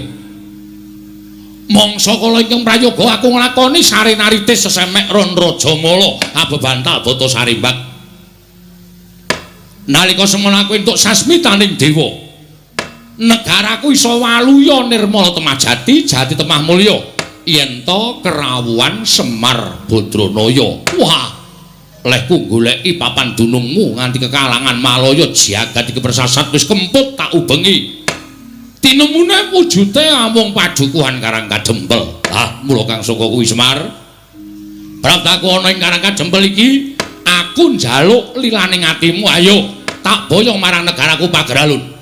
Mangsa kala ingkang prayoga aku nglakoni sarenaritis sesemek ron Rajamala abebantal bata sarimbak. Nalika semana aku entuk sasmitaning dewa. Negaraku iso waluya nirmala temajati jati temah mulya yen to kerawuhan Semar Badranaya. Wah, lehku goleki papan dunungmu nganti kekalangan malaya jagat iki persasat wis kemput tak ubengi. Tinemune wujute amung padukuhan Karang Kadempel. Ah, mula kang saka kuwi Semar. Praptaku ana ing Karang Kadempel iki, aku njaluk lilaning atimu, ayo tak boyong marang negaraku Pageralun.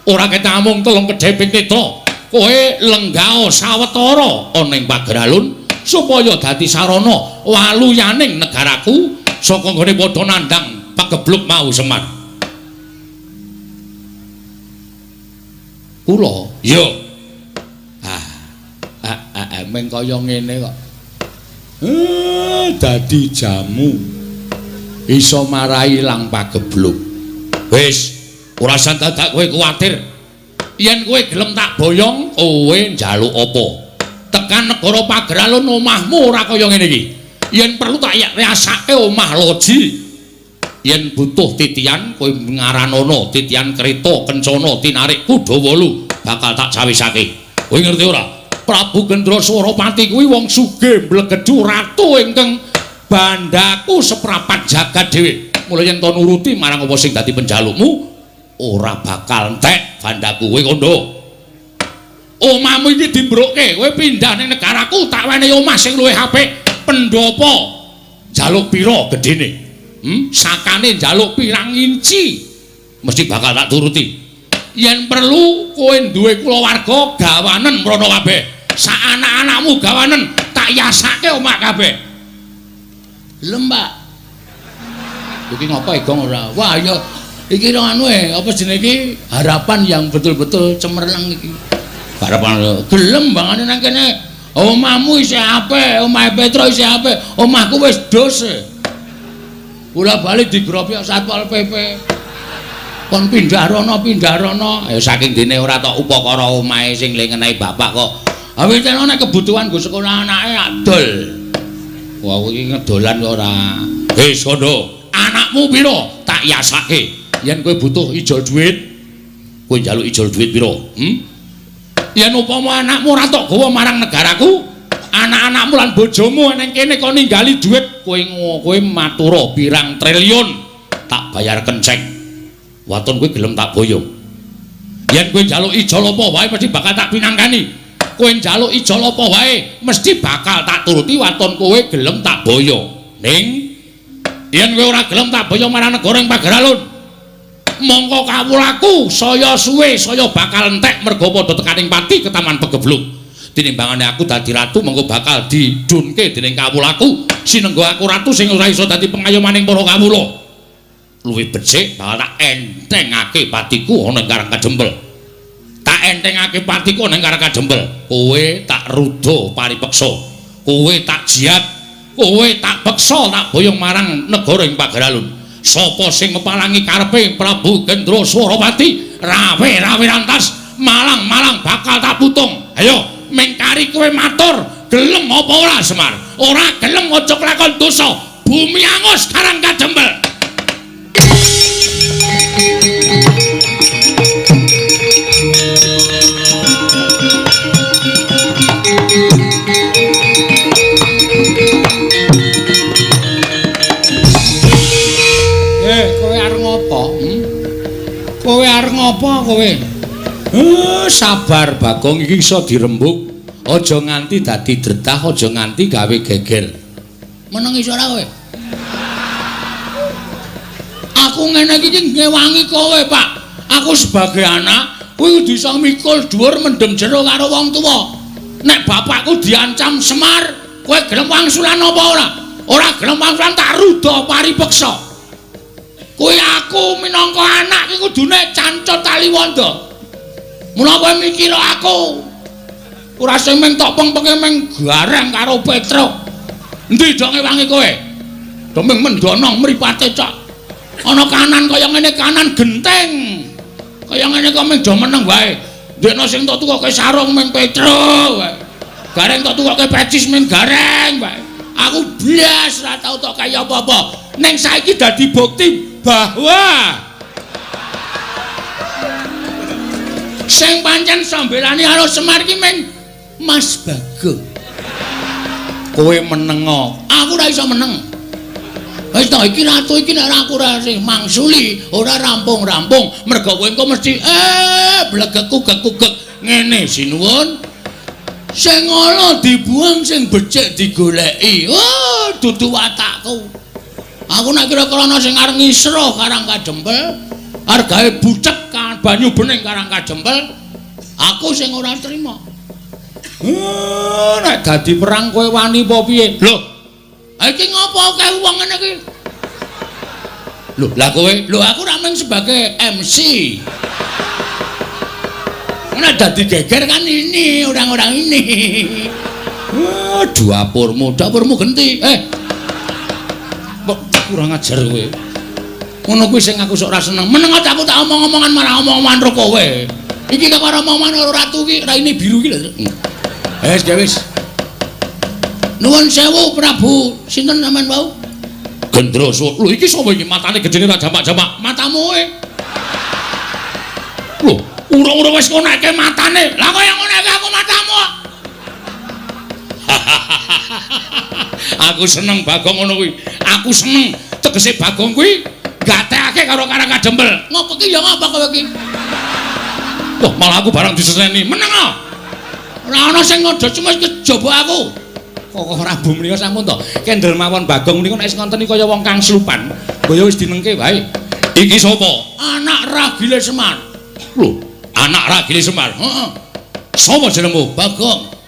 Ora ketek amung telung kedhe ping tetra, kowe lenggao sawetara ana ing Pageralun supaya dadi sarana waluyaning negaraku saka nggone padha nandhang pagebluk mau Semar. Kula, yo. Meng kaya ngene kok. Dadi jamu iso marai ilang pagebluk. Wis ora usah dadak kowe kuwatir. Yen kowe gelem tak boyong, kowe njaluk apa? Tekan negara Pageralun omahmu ora kaya ngene iki. Yen perlu tak riasake omah loji. Yen butuh titian, kowe ngaranana titian kereta kencana tinarik kuda 8 bakal tak jawisake. Kowe ngerti ora? Prabu Gendra Suropati kuwi wong sugih mblegedhu ratu ingkang bandaku seprapat jagat dhewe. Mula yen to nuruti marang apa sing dadi penjalukmu, ora bakal entek bandaku kowe kondo. Omahmu iki dimbrokke, kowe pindah ning negaraku tak wenehi omah sing luwih apik. Pendopo njaluk pira gedene? Sakane njaluk pirang inci? Mesti bakal tak turuti. Yen perlu kowe duwe kulawarga gawanen mrono kabeh. Sak anak-anakmu gawanen tak yasake omah kabeh. Lembak. Iki ngapa Egong ora? Wah ya iki anu apa jenenge iki harapan yang betul-betul cemerlang iki. Harapan gelem bangane nang kene. Omahmu isih apik, omahe Petro isih apik, omahku wis dose. Kula bali digropi Satpol PP. Kon pindah rono. Saking dene ora tok upakara omahe sing lengenahi bapak kok. Awite nek kebutuhan go sekolah anake adol. Wah iki ngedolan kok ora. Wis kono. Anakmu pira? Tak yasake. Yen kowe butuh ijol dhuwit, kowe njaluk ijol dhuwit pira? Yen upama anakmu ora tok gawa marang negaraku, anak-anakmu lan bojomu ning kene kok ninggali dhuwit, kowe matura pirang triliun tak bayar kenceng. Waton kowe gelem tak boyong. Yen kowe njaluk ijol apa wae mesti bakal tak pinanggani. Kowe njaluk ijol apa wae mesti bakal tak turuti waton kowe gelem tak boyong. Ning yen kowe ora gelem tak boyo marang negara ing Pageralun, mongko kawulaku saya suwe saya bakal entek mergo padha tekaning pati ke Taman Pegebluk. Tinimbangane aku dadi ratu mongko bakal didunke dening kawulaku sinenggo aku ratu sing ora iso dadi pengayomaning para kawula. Luwih becik bakal tak entengake patiku ana ing Karang Kajembel. Tak entengake patiku ana ing Karang Kajembel. Kowe tak ruda paripeksa. Kowe tak jiat. Kowe tak peksa tak boyong marang negara ing Pageralun. Sapa sing mepalangi karepe Prabu Gendra Swarawati rawe-rawe rantas malang-malang bakal tak putung. Ayo mengkari kowe matur gelem apa ora Semar? Ora gelem aja kelakon dosa. Bumi angus Karang Kajembel. Kowe arep ngopo kowe? Sabar Bagong iki iso dirembuk. Aja nganti dadi dretah, aja nganti gawe geger. Meneng iso ora kowe? Aku ngene iki ngewangi kowe, Pak. Aku sebagai anak kuwi kudu iso mikul dhuwur mendem jero karo wong tuwa. Nek bapakku diancam Semar, kowe gelem wangsulan apa ora? Ora gelem wangsulan tak ruda paripeksa. Kuwi aku minangka anak iki kudune cancut tali wanda. Mula kowe mikir aku. Ora sing meng tok peng-penge meng gareng karo Petruk. Endi dong ngewangi kowe? Domeng mendonong mripate cok. Ana kanan kaya ngene kanan genteng. Kaya ngene kok meng do meneng wae. Ndekno sing tok tukoke sarung meng Petruk wae. Gareng tok tukoke pecis meng gareng wae. Aku blas ora tau tok kaya apa-apa. Ning saiki dadi bukti bahwa sing pancen sambelani karo Semar ki men Mas Bagong. Kowe meneng, aku ora iso meneng. Wis ta iki ratu iki nek aku ora sing mangsuli, ora rampung-rampung, mergo kowe engko mesti blegek-gugek ngene sinuwun. Sing ana dibuang sing becik digoleki. Oh, dudu watakku. Aku nek kira-kira ana sing arep ngisro Karang Kajembel, arep gawe bucek banyu bening Karang Kajembel, aku sing ora trima. Nek dadi perang kowe wani apa piye? Lho. Iki ngopo akeh wong ngene iki? Lho, lah kowe, lho aku ra mung sebagai MC. Nek dadi geger kan ini orang-orang ini. Dapurmu genti. Kurang ajar kowe. Ngono kuwi sing aku sok ora seneng. Meneng aku tak omong-omongan marang omong-omongan karo kowe. Iki kok karo omongan karo ratu iki raine biru iki lho. Wis. Nuwun sewu Prabu. Sinten sampean wau? Gendra Lho iki sapa iki matane gedene ra jamak-jamak. Matamu kowe. Lho, urung-urung wis koneke matane. Lah kok yang koneke aku matamu. Aku seneng Bagong ngono kuwi. Aku seneng tegese Bagong kuwi gatekake karo Karang Kajembel. Ngopo ki ya ngapa kowe iki? Wah, malah aku barang diseseni. Meneng ah. Ora ana sing ngodo cuma kejaba aku. Kok Prabu menika sampun to. Kendel mawon Bagong niku nek ngoten kaya wong kang slupan. Kaya wis dinengke wae. Iki sapa? Anak Ragile Semar. Lho, anak Ragile Semar. Heeh. Sapa jenengmu? Bagong.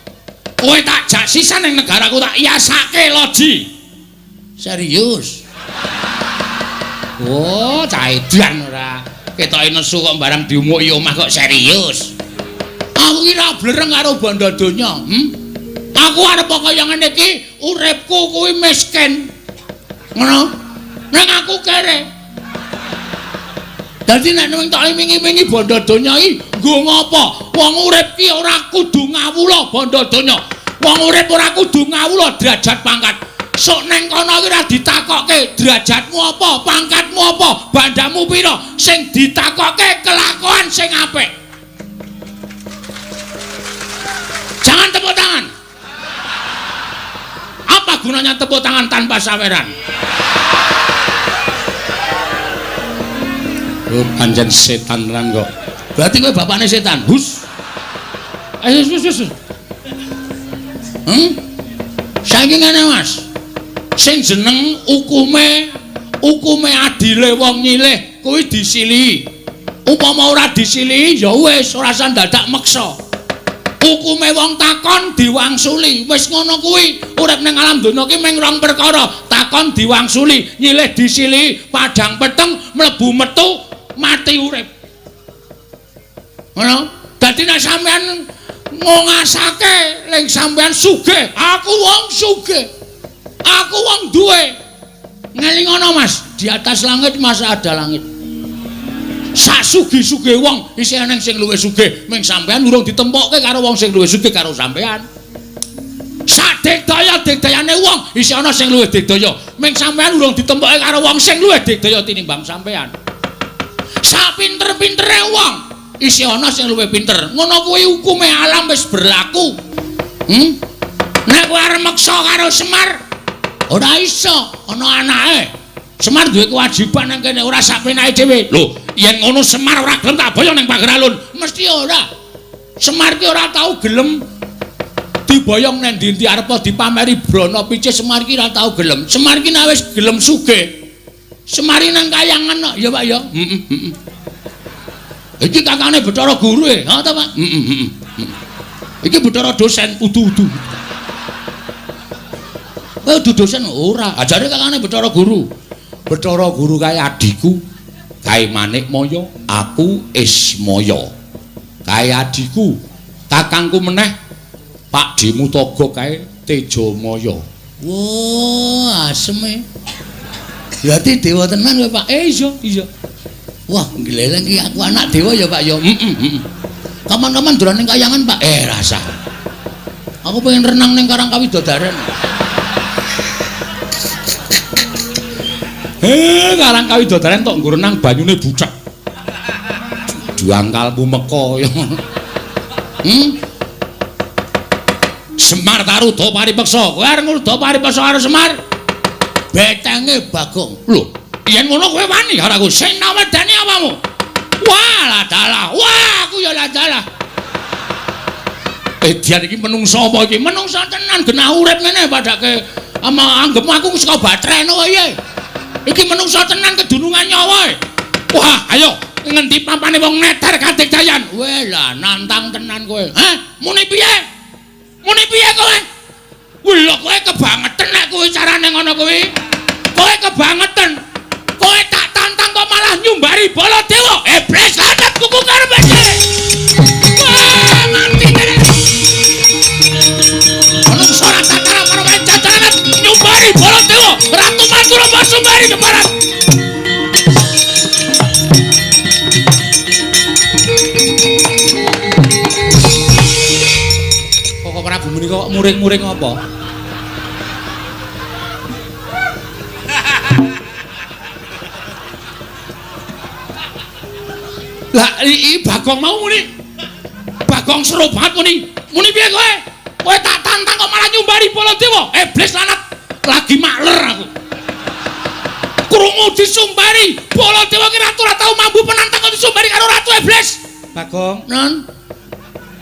Kowe tak jak sisan ning negaraku tak iasake loji. Serius. Oh, cah edan ora. Ketoke nesu kok barang diumuki omah kok serius. Aku ki ra blereng karo bondo donya. Aku arep kaya ngene iki, uripku kuwi miskin. Ngono. Ning aku kere. Dadi nek ning tak imingi-imingi bondo donya iki nggo ngopo? Wong urip ki ora kudu ngawula bondo donya. Wong urip ora kudu ngawula derajat pangkat. Sok neng kono iki ora ditakokke derajatmu apa, pangkatmu apa, bandamu pira, sing ditakokke kelakuan sing apik. Jangan tepuk tangan. Apa gunanya tepuk tangan tanpa saweran? Oh, pancen setan ran kok. Berarti kowe bapakne setan. Hus. Ayo. Saiki ngene Mas. Sing jeneng hukume adile wong nyilih kuwi disilihi. Upama ora disilihi ya wis ora usah dadak meksa. Hukume wong takon diwangsuli. Wis ngono kuwi. Urip ning alam donya ki mung rong perkara. Takon diwangsuli, nyilih disilihi, padhang peteng mlebu metu mati urip. Ngono. Dadi nek sampean ngongasake ning sampean sugih, aku wong sugih. Aku wong duwe. Ngelingono Mas, di atas langit masih ada langit. Sak sugih-sugih wong isih ana sing luwih sugih, ming sampean urung ditempokke karo wong sing luwih sugih karo sampean. Sak digdaya-digdayane wong isih ana sing luwih digdaya, ming sampean urung ditempokke karo wong sing luwih digdaya tinimbang sampean. Sak pinter-pintere wong isih ana sing luwih pinter. Ngono kuwi hukume alam wis berlaku. Nek kowe arep meksa karo Semar, ora iso, ana anake. Semar duwe kewajiban nang kene ora sak penake dhewe. Lho, yen ngono Semar ora gelem tak boyo ning pager alun. Mesti ora. Semar ki ora tau gelem diboyong nang ndi-ndi arep dipameri brana picih. Semar ki ora tau gelem. Semar ki nek wis gelem sugih. Semar nang kayangan kok, ya Pak ya. Iki kakane Bathara Guru e, ha ta Pak? Iki Bathara dosen udu-udu. Dudu dosen ora. Ajare kakane Bathara Guru. Bathara Guru kae adikku, kae Manikmaya, aku Ismaya. Kae adikku, kakangku meneh Pak Dimutaga kae Tejamaya. Wah, aseme. Berarti dewa tenan kowe Pak. Iya. Wah, gleleng iki aku anak dewa ya Pak ya. Kapan-kapan dolan ning kayangan Pak. Rasa. Aku pengen renang ning Karang Kawidodaren. Karang Kawidodaren tok nggo renang banyune bucek. Juangkalmu meko ya. Semar Taruda paripeksa. Kowe arep ngruda paripeksa karo Semar? Betenge Bagong. Lho, yen ngono kowe wani karo aku sing nawedani apamu? Wah, ladalah. Wah, aku ya ladalah. Dian iki menungsa apa iki? Menungsa tenan genah urip ngene padake anggepmu aku saka batreno wae. Iki menungsa tenan kedunungan nyawa. Wah, ayo ngendi pampane wong neter kadigdayan. Weh lah nantang tenan kowe. Hah? Muni piye? Muni piye kowe? Wih lho kowe kebangetan nek kowe carane ngono kuwi. Kowe kebangetan. Kowe tak tantang kok malah nyumbari Baladewa. Iblis lanat kuku karepe. Wah, mati tenan. Menungsa ora tataran karo jajaran nyumbari Baladewa. Ratu Mantura Masumbari keparat. Kok Prabu menika kok muring-muring apa? Lah iki Bagong mau muni. Bagong serobat muni. Muni piye kowe? Kowe tak tantang kok malah nyumbari Baladewa. Iblis lanat. Lagi makler aku. Krungu disumbari Baladewa ki ratu ora tau mambu penantang kok disumbari karo ratu iblis. Bagong, non.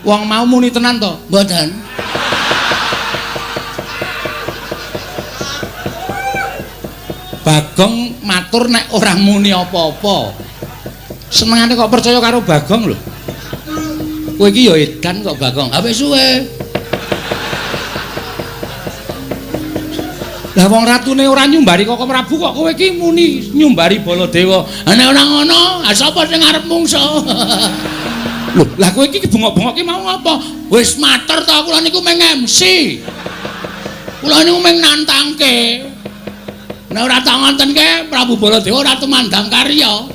Wong mau muni tenan to? Mboten. Bagong matur nek ora muni apa-apa. Senengane kok percaya karo Bagong lho. Kowe iki ya edan kok Bagong. Ha wis suwe. Lah wong ratune ora nyumbari kok Prabu kok kowe iki muni nyumbari Baladewa. Nek ora ngono, sapa sing arep mungsa? Lho, lah kowe iki bengok-bengok ki mau apa? Wis matur to kula niku meng MC. Kula niku meng nantangke. Nek ora tak ngontenke Prabu Baladewa ora tumandang karya.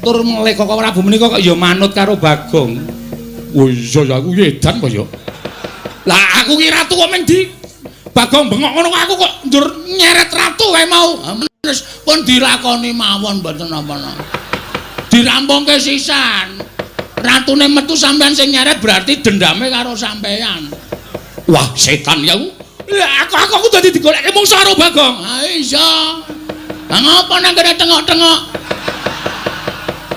Tur meleh kok Prabu menika kok ya manut karo Bagong. Oh iya aku edan kok ya. Lah aku ki ratu kok meng di Bagong bengok ngono aku kok njur nyeret ratu wae mau. Wis pun dilakoni mawon mboten napa-napa. Dirampungke sisan. Ratune metu sampean sing nyeret berarti dendame karo sampean. Wah, setan ya. Aku dadi digolekke mungsa karo Bagong. Ha iya. Lah ngopo nang kene tengok-tengok?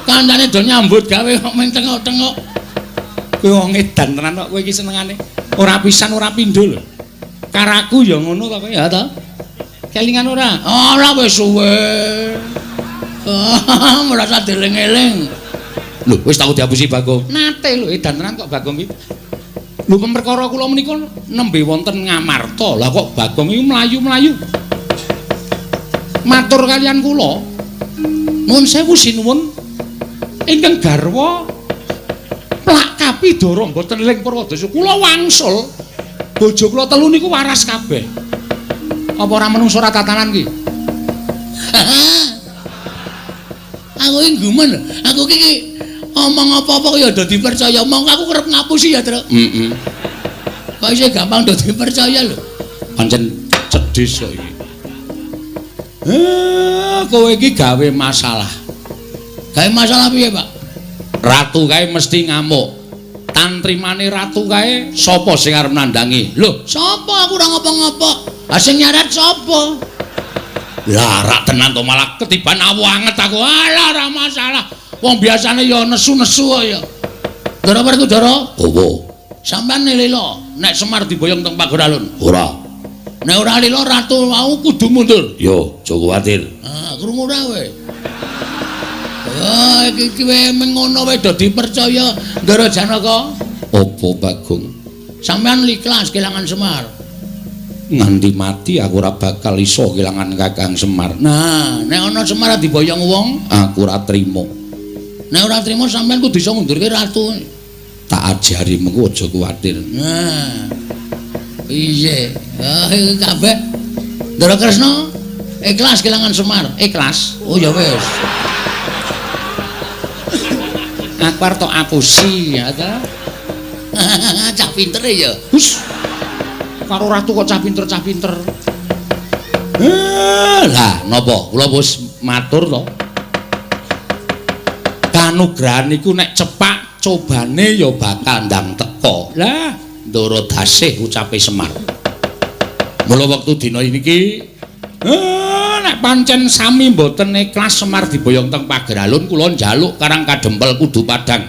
Kancane do nyambut gawe kok mung tengok-tengok. Kowe wong edan tenan kok kowe iki senengane. Ora pisan ora pindho lho. Karaku ya ngono to kowe ya to. Kelingan ora? Ora wis suwe. Merasa dieling-eling. Lho, wis tau diapusi Bagong. Nate lho, edan tenan kok Bagong iki. Lho perkara kula menika nembe wonten Ngamarta. Lah kok Bagong iki mlayu-mlayu. Matur kalian kula. Nuwun sewu sinuwun. Ingkang garwa plakapi Dara mboten eling Purwadasa. Kula wangsul bojo kula telu niku waras kabeh. Apa ora menungso ora tatanan ki? Aku iki gumen. Aku iki omong apa-apa kok ya do dipercaya. Mong aku kerep ngapusi ya, Truk. Kok isih gampang do dipercaya lho. Pancen cedhis kok iki. Kowe iki gawe masalah. Gawe masalah piye, Pak? Ratu kae mesti ngamuk. Tantrimane ratu kae sapa sing arep nandangi? Lho, Sapa aku ora ngopo-ngopo? Ha sing nyaret sapa? lah rak tenan to malah ketiban awu anget aku. Alah ora masalah. Wong biasane ya nesu-nesu ya. Dara Werku Dara. Apa? Sampeyan lilo nek Semar diboyong teng pagar alun. Ora. Nek ora lilo ratu mau kudu mundur. Yo, aja kuwatir. Krungu ora kowe? Iki kowe mengono wae do dipercaya Ndara Janaka. Apa Bagong? Sampeyan ikhlas kelangan Semar. Nganti mati aku ora bakal iso kelangan Kakang Semar. Nah, nek ana Semar diboyong wong, Aku ora trimo. nek ora trimo sampeyan kudu iso ngundurke ratu. Tak ajari mengko aja kuwatir. Nah. Piye? Iki kabeh Ndara Kresna ikhlas kelangan Semar. Ikhlas. Oh ya wis. Aku arep tok apusi ya ta. Cah pinter ya. Hus. Karo ratu kok cah pinter. Lah napa kula wis matur to. Kanugrahan iku nek cepak cobane ya bakal ndang teko. Lah Ndara Dasih ucape Semar. Mula wektu dina iki nek pancen sami mboten ikhlas Semar diboyong teng pager alun kula njaluk Karang Kadempel Kudu Padang.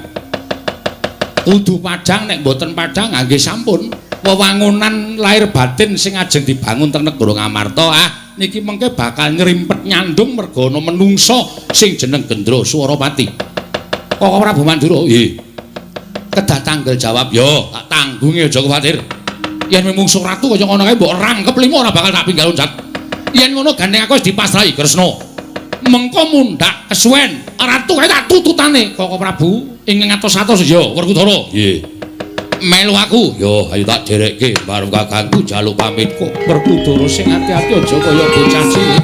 Kudu Padang nek mboten Padang nggih sampun wewangunan lahir batin sing ajeng dibangun teng negara Ngamarta niki mengke bakal ngrimpet nyandung merga ana menungsa sing jeneng Gendra Swaropati. Kok Prabu Mandura? Nggih. Kedah tanggel jawab, yo tak tanggungi aja kuwatir. Yen mungsuh ratu kaya ngono kae mbok rangkep limo ora bakal tak pinggal loncat. Yen ngono gandeng aku wis dipasrahi Kresna. Mengko mundhak kesuwen ratu kae tak tututane Koko Prabu ing ngatos-atos ya Werkudara. Nggih. Melu aku. Yo ayo tak derekke bareng kakangku jaluk pamitku. Werkudara sing ati-ati aja kaya bocah cilik.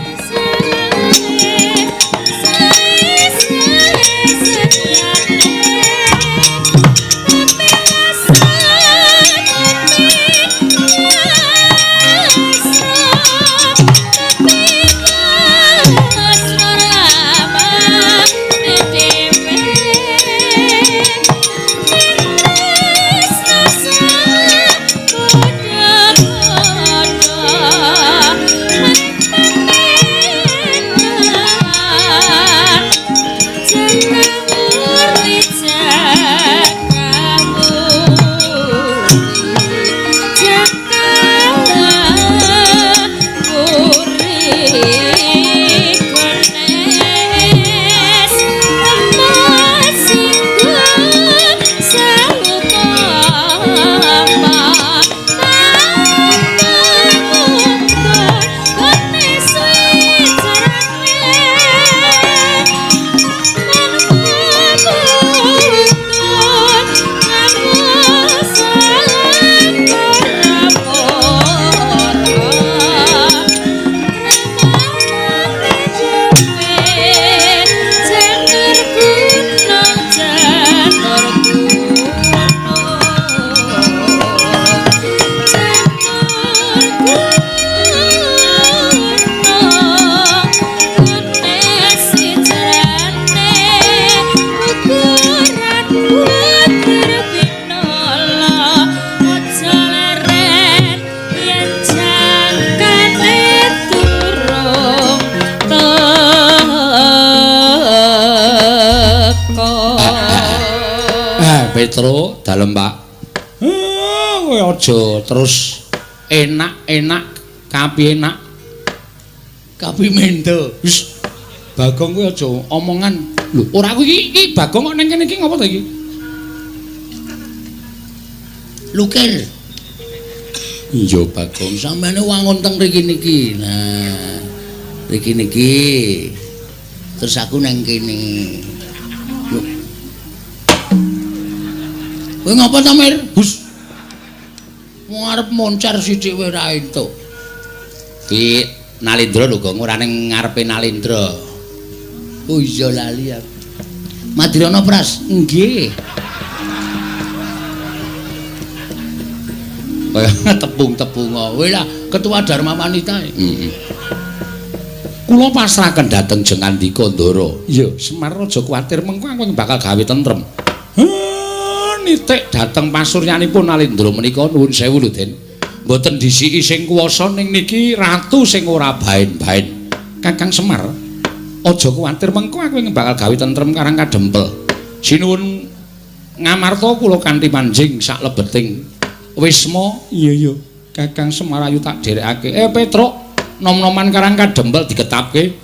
Petro dalem Pak. Kowe aja terus enak-enak kapi enak. Kapimendo. Wis Bagong kuwi aja omongan. Lho, ora kuwi iki Bagong kok ning kene iki ngopo ta iki? Lukir. Iya Bagong. Sampeyan wangun teng mriki niki. Nah, mriki niki. Terus aku nang kene. Lho. Kowe ngapa ta, Mir? Bus. Mau arep moncar sithik wae ra entuk. Ki Nalindra lho, Gong, ora ning ngarepe Nalindra. Oh iya lali aku. Madirana Pras. Nggih. Kaya tepung-tepung kowe lah Ketua Dharma Wanita. Heeh. Kula pasrahaken dhateng Jengandika Ndara. Iya, Semar aja kuwatir mengko aku bakal gawe tentrem. Nitik dhateng pasuryanipun Nalindra menika nuwun sewu lho, Den. Mboten disiki sing kuwasa ning niki ratu sing ora baen-baen. Kakang Semar, aja kuwatir mengko aku bakal gawe tentrem karang kadempel. Sinuwun ngamarta kula kanthi manjing sak lebeting Wisma. Iya, Kakang Semar ayu tak dherekake. Petruk, nom-noman karang kadempel diketapke.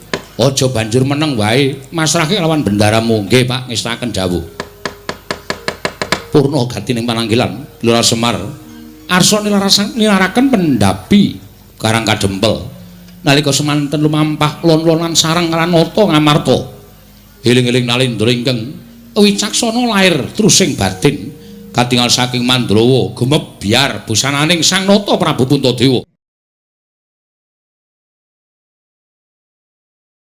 Aja banjur meneng wae. Masrahke lawan bendaramu. Nggih, Pak, ngestaken dawuh. Purna gati ning pananggilan Lurah Semar. Arsa nilaraken pendapi karang kadempel. Nalika semanten lumampah lon-lonan sareng lan nata ngamarta. Eling-eling Nalindra ingkang wicaksana lair trusing batin. Katingal saking Mandrawa gumebyar busananing Sang Nata Prabu Puntadewa.